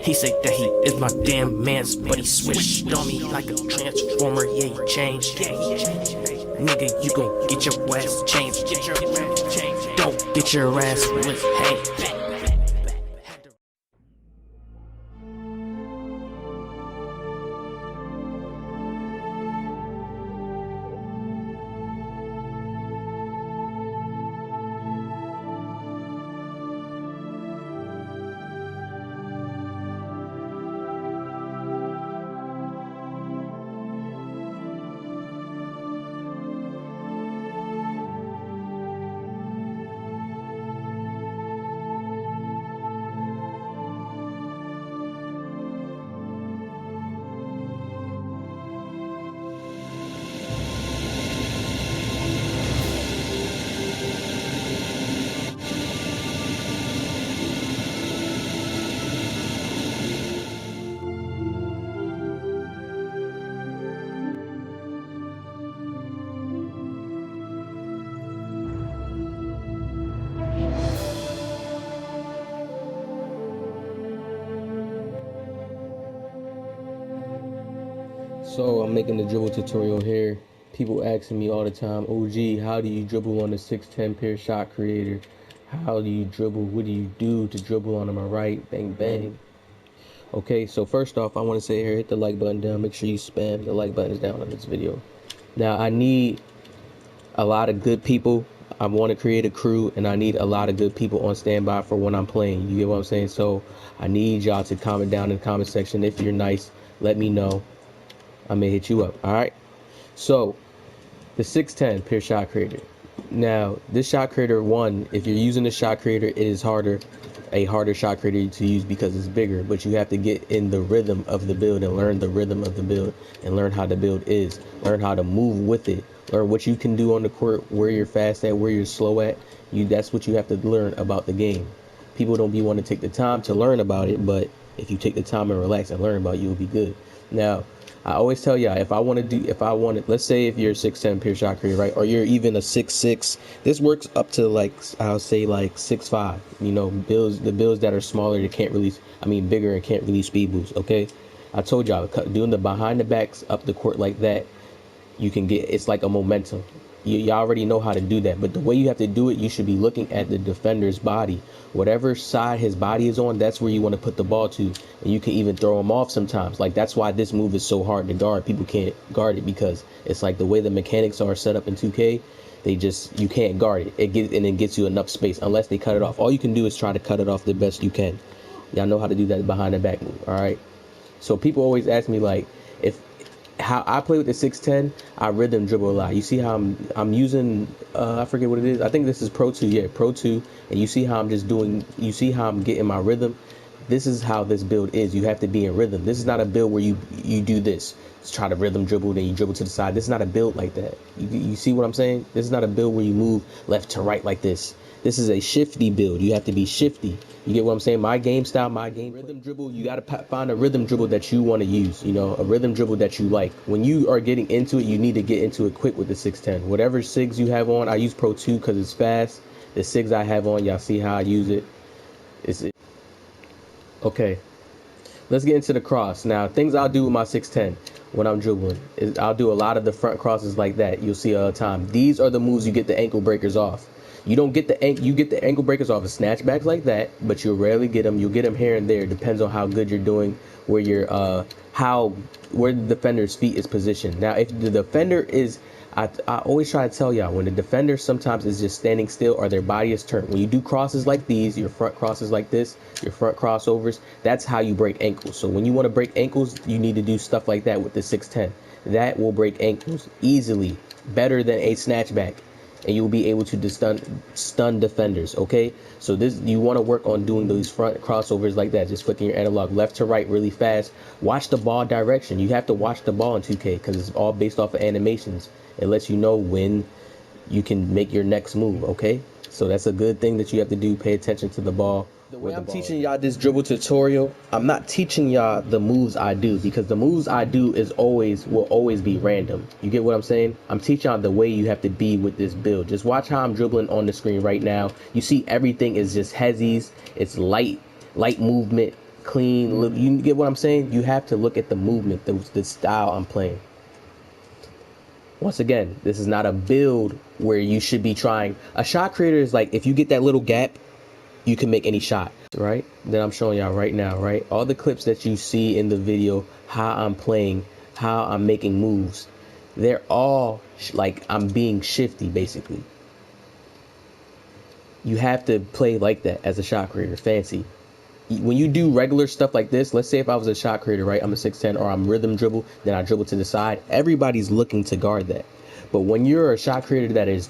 He said that he is my damn mans, but he switched on me like a transformer. Yeah, he changed. Nigga, you gon' get your ass changed. Don't get your ass with hate. So I'm making the dribble tutorial here. People asking me all the time, OG, how do you dribble on the 6'10" pure shot creator? How do you dribble? What do you do to dribble on my right? Bang, bang. Okay, so first off, I want to say here, hit the like button down. Make sure you spam the like buttons down on this video. Now, I need a lot of good people. I want to create a crew, and I need a lot of good people on standby for when I'm playing. You get what I'm saying? So I need y'all to comment down in the comment section. If you're nice, let me know. I may hit you up. All right. So the 6'10" pure shot creator. Now this shot creator, one, if you're using the shot creator, it is a harder shot creator to use because it's bigger, but you have to get in the rhythm of the build and learn the rhythm of the build and learn how the build is, learn how to move with it, learn what you can do on the court, where you're fast at, where you're slow at. That's what you have to learn about the game. People don't want to take the time to learn about it, but if you take the time and relax and learn about it, you'll be good. Now, I always tell y'all, let's say if you're a 6'10" pure shot creator, right? Or you're even a 6'6", this works up to like, I'll say like 6'5", you know, the builds that are smaller, that can't release, bigger and can't release speed boost, okay? I told y'all, doing the behind the backs up the court like that, you can get, it's like a momentum. Y'all already know how to do that, but the way you have to do it, you should be looking at the defender's body. Whatever side his body is on, that's where you want to put the ball to, and you can even throw him off sometimes. Like, that's why this move is so hard to guard. People can't guard it because it's like the way the mechanics are set up in 2K. You can't guard it. It gets you enough space unless they cut it off. All you can do is try to cut it off the best you can. Y'all know how to do that behind the back move. All right. So people always ask me, like, how I play with the 6'10", I rhythm dribble a lot. You see how I'm using, I forget what it is. I think this is Pro 2. Yeah, Pro 2. And you see how you see how I'm getting my rhythm. This is how this build is. You have to be in rhythm. This is not a build where you do this. Just try to rhythm dribble, then you dribble to the side. This is not a build like that. You see what I'm saying? This is not a build where you move left to right like this. This is a shifty build. You have to be shifty. You get what I'm saying? My game style, my game rhythm dribble, you got to find a rhythm dribble that you want to use, you know, a rhythm dribble that you like. When you are getting into it, you need to get into it quick with the 6'10". Whatever SIGs you have on, I use Pro 2 because it's fast. The SIGs I have on, y'all see how I use it. Okay. Let's get into the cross. Now, things I'll do with my 6'10" when I'm dribbling is I'll do a lot of the front crosses like that. You'll see all the time. These are the moves you get the ankle breakers off. You don't get you get the ankle breakers off of snatchbacks like that, but you'll rarely get them. You'll get them here and there. Depends on how good you're doing, where where the defender's feet is positioned. Now, if the defender is, I always try to tell y'all, when the defender sometimes is just standing still or their body is turned. When you do crosses like these, your front crosses like this, your front crossovers, that's how you break ankles. So when you want to break ankles, you need to do stuff like that with the 6'10". That will break ankles easily, better than a snatchback. And you'll be able to stun defenders, okay? So you want to work on doing those front crossovers like that, just flicking your analog left to right really fast. Watch the ball direction. You have to watch the ball in 2K because it's all based off of animations. It lets you know when you can make your next move, okay? So that's a good thing that you have to do. Pay attention to the ball. The way I'm teaching y'all this dribble tutorial, I'm not teaching y'all the moves I do, because the moves I do will always be random. You get what I'm saying? I'm teaching y'all the way you have to be with this build. Just watch how I'm dribbling on the screen right now. You see everything is just hezzies. It's light movement, clean. Look, you get what I'm saying? You have to look at the movement, the style I'm playing. Once again, this is not a build where you should be trying. A shot creator is like, if you get that little gap, you can make any shot, right? That I'm showing y'all right now, right? All the clips that you see in the video, how I'm playing, how I'm making moves, they're all like I'm being shifty, basically. You have to play like that as a shot creator, fancy. When you do regular stuff like this, let's say if I was a shot creator, right? I'm a 6'10", or I'm rhythm dribble, then I dribble to the side. Everybody's looking to guard that. But when you're a shot creator that is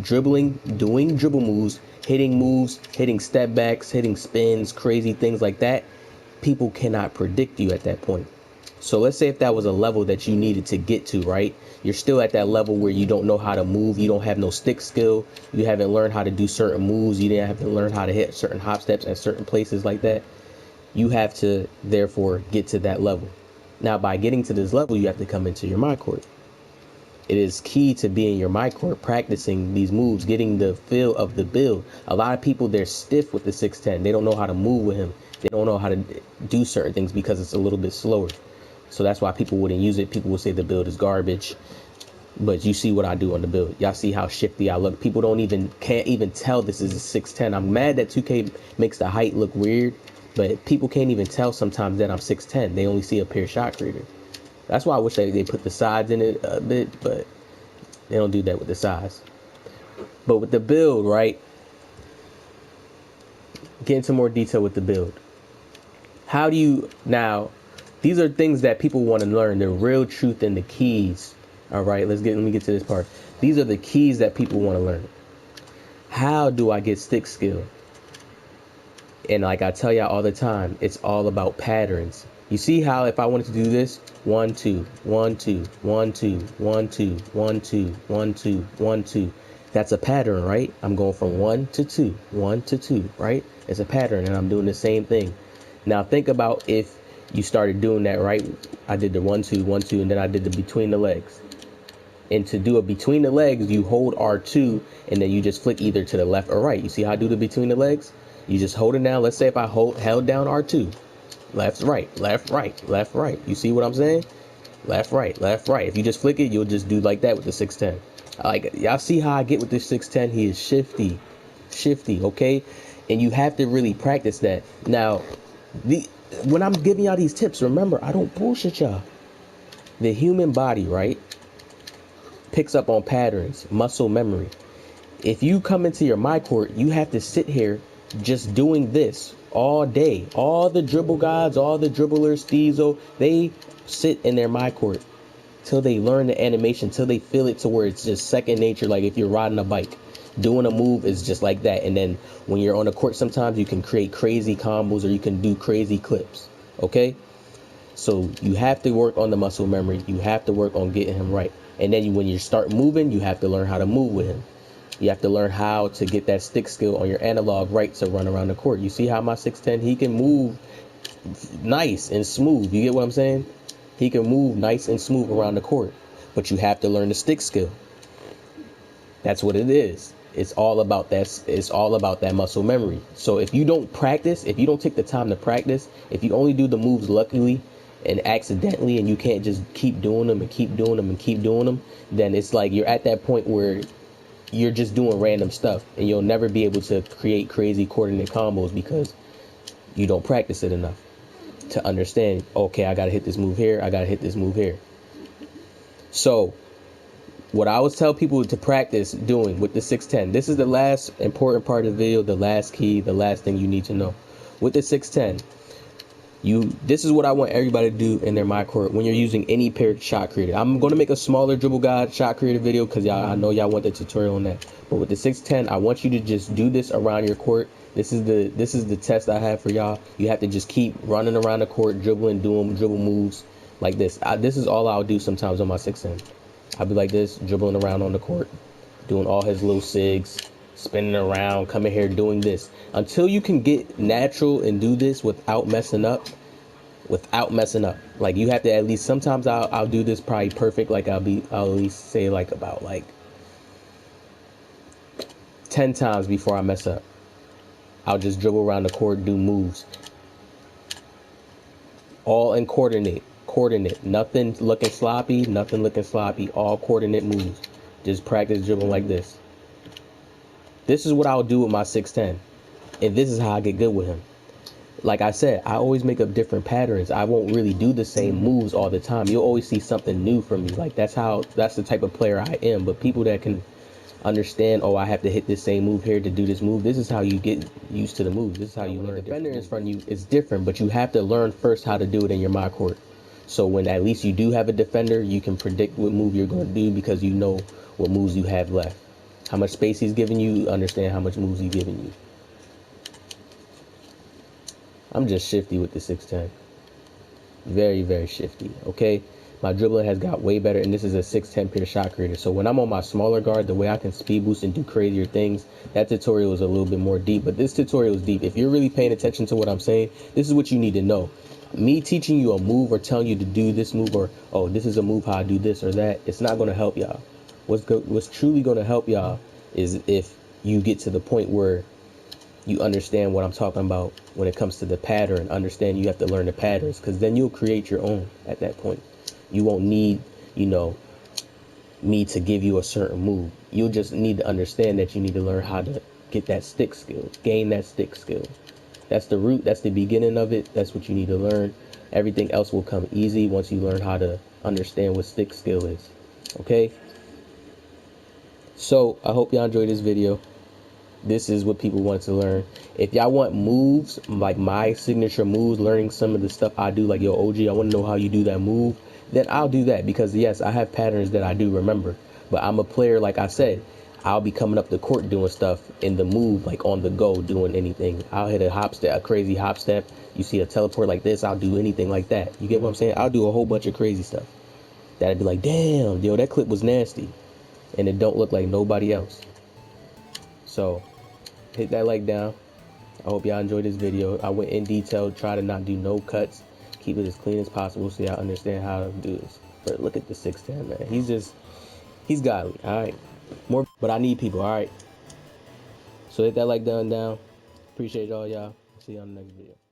dribbling, doing dribble moves, hitting step backs, hitting spins, crazy things like that, people cannot predict you at that point. So let's say if that was a level that you needed to get to, right? You're still at that level where you don't know how to move. You don't have no stick skill. You haven't learned how to do certain moves. You didn't have to learn how to hit certain hop steps at certain places like that. You have to, therefore, get to that level. Now, by getting to this level, you have to come into your my court. It is key to be in your my court, practicing these moves, getting the feel of the build. A lot of people, they're stiff with the 6'10". They don't know how to move with him. They don't know how to do certain things because it's a little bit slower. So that's why people wouldn't use it. People will say the build is garbage. But you see what I do on the build. Y'all see how shifty I look. People can't even tell this is a 6'10". I'm mad that 2K makes the height look weird, but people can't even tell sometimes that I'm 6'10". They only see a pure shot creator. That's why I wish they put the sides in it a bit, but they don't do that with the size. But with the build, right? Get into more detail with the build. How do you now? These are things that people want to learn. The real truth and the keys. All right, let me get to this part. These are the keys that people want to learn. How do I get stick skill? And like I tell y'all all the time, it's all about patterns. You see how if I wanted to do this, 1 2 1 2 1 2 1 2 1 2 1 2 1 2, that's a pattern, right? I'm going from 1 to 2, 1 to 2, right? It's a pattern, and I'm doing the same thing. Now think about if you started doing that, right? I did the 1 2 1 2, and then I did the between the legs. And to do it between the legs, you hold R2, and then you just flick either to the left or right. You see how I do the between the legs? You just hold it down. Let's say if I held down R2, left, right, left, right, left, right. You see what I'm saying? Left, right, left, right. If you just flick it, you'll just do like that with the 6'10". Like, y'all see how I get with this 6'10"? He is shifty, okay? And you have to really practice that. Now, when I'm giving y'all these tips, remember, I don't bullshit y'all. The human body, right, picks up on patterns, muscle memory. If you come into your my court, you have to sit here just doing this all day. All the dribble gods, all the dribblers, Steezo, they sit in their my court till they learn the animation, till they feel it to where it's just second nature. Like if you're riding a bike, doing a move is just like that. And then when you're on the court, sometimes you can create crazy combos or you can do crazy clips. Okay? So you have to work on the muscle memory. You have to work on getting him right. And then when you start moving, you have to learn how to move with him. You have to learn how to get that stick skill on your analog right to run around the court. You see how my 6'10", he can move nice and smooth. You get what I'm saying? He can move nice and smooth around the court. But you have to learn the stick skill. That's what it is. It's all about that. It's all about that muscle memory. So if you don't practice, if you don't take the time to practice, if you only do the moves luckily and accidentally, and you can't just keep doing them and keep doing them and keep doing them, then it's like you're at that point where you're just doing random stuff and you'll never be able to create crazy coordinate combos because you don't practice it enough to understand, okay, I got to hit this move here. I got to hit this move here. So what I always tell people to practice doing with the 6'10", this is the last important part of the video, the last key, the last thing you need to know. With the 6'10", this is what I want everybody to do in their my court when you're using any paired shot creator. I'm going to make a smaller dribble guide shot creator video because I know y'all want the tutorial on that. But with the 6'10", I want you to just do this around your court. This is the test I have for y'all. You have to just keep running around the court, dribbling, doing dribble moves like this. This is all I'll do sometimes on my 6'10". I'll be like this, dribbling around on the court, doing all his little sigs, spinning around, coming here, doing this. Until you can get natural and do this without messing up. Like you have to at least, sometimes I'll do this probably perfect. Like I'll at least say like about like 10 times before I mess up. I'll just dribble around the court, do moves. All in coordinate. Nothing looking sloppy, all coordinate moves. Just practice dribbling like this. This is what I'll do with my 6'10", and this is how I get good with him. Like I said, I always make up different patterns. I won't really do the same moves all the time. You'll always see something new from me. Like that's the type of player I am. But people that can understand, oh, I have to hit this same move here to do this move. This is how you get used to the moves. This is how you learn. The defender in front of you is different, but you have to learn first how to do it in your my court. So when at least you do have a defender, you can predict what move you're going to do because you know what moves you have left. How much space he's giving you, understand how much moves he's giving you. I'm just shifty with the 6'10". Very, very shifty, okay? My dribbling has got way better, and this is a 6'10" pure shot creator. So when I'm on my smaller guard, the way I can speed boost and do crazier things, that tutorial is a little bit more deep. But this tutorial is deep. If you're really paying attention to what I'm saying, this is what you need to know. Me teaching you a move or telling you to do this move or, oh, this is a move, how I do this or that, it's not going to help y'all. What's truly going to help y'all is if you get to the point where you understand what I'm talking about when it comes to the pattern. Understand you have to learn the patterns, because then you'll create your own at that point. You won't need, me to give you a certain move. You'll just need to understand that you need to learn how to get that stick skill, gain that stick skill. That's the root, that's the beginning of it. That's what you need to learn. Everything else will come easy once you learn how to understand what stick skill is. Okay? So I hope y'all enjoyed this video. This is what people want to learn. If y'all want moves, like my signature moves, learning some of the stuff I do, like, yo, OG, I want to know how you do that move, then I'll do that, because yes, I have patterns that I do remember. But I'm a player, like I said, I'll be coming up the court doing stuff in the move, like on the go, doing anything. I'll hit a hop step, a crazy hop step. You see a teleport like this, I'll do anything like that. You get what I'm saying? I'll do a whole bunch of crazy stuff. That'd be like, damn, yo, that clip was nasty. And it don't look like nobody else. So hit that like down. I hope y'all enjoyed this video. I went in detail, try to not do no cuts, keep it as clean as possible so y'all understand how to do this. But look at the 6'10", man. He's godly, all right? But I need people, all right? So hit that like down. Appreciate y'all. See you on the next video.